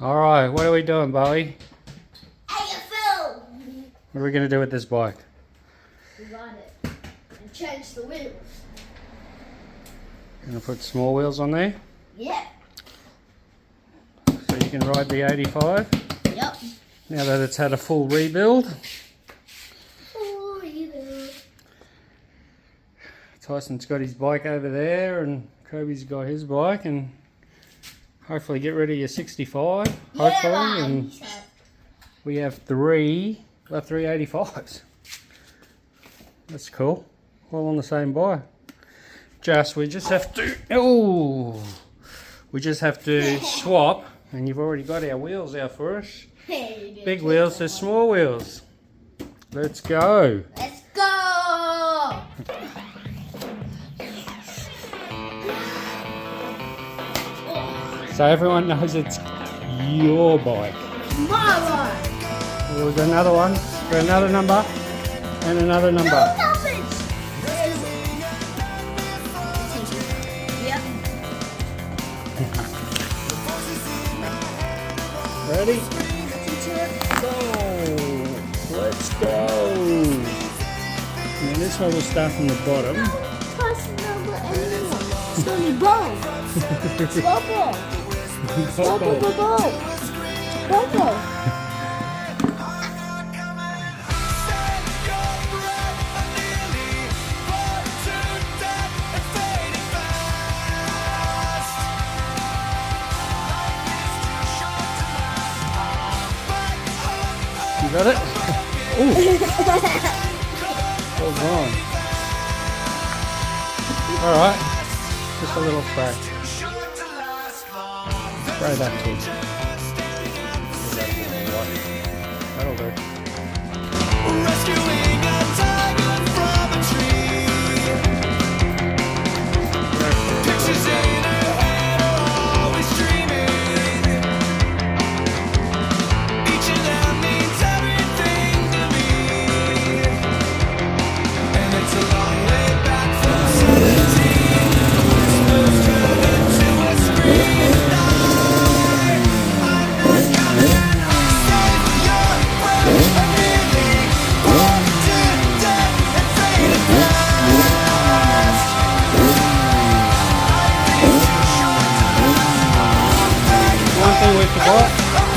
Alright, what are we doing, Bowie? AFL! What are we going to do with this bike? We ride it and change the wheels. Going to put small wheels on there Yeah. so you can ride the 85. Yep. Now that it's had a full rebuild. Full rebuild. Tyson's got his bike over there and Kobe's got his bike, and hopefully get rid of your 65, hopefully, and we have three 85s. That's cool. All on the same bike. We just have to swap, and you've already got our wheels out for us. Big wheels to small wheels. Let's go. Let's go! So everyone knows it's your bike. Mama! We've got another one, got another number, and another number. No numbers! Yep. Ready? Go! Let's go! Now this one will start from the bottom. Tyson number anymore. It's gonna be Beau. Bobo. Bobo. Bobo. You got it? Ooh! Well done. Alright, just a little crack. Spray that too. That'll do. Rescuing a tiger from a tree. Pictures in her head are always dreaming. Each of them means everything to me. And it's a long way back from 17. Whispers turn into a scream. One thing we forgot.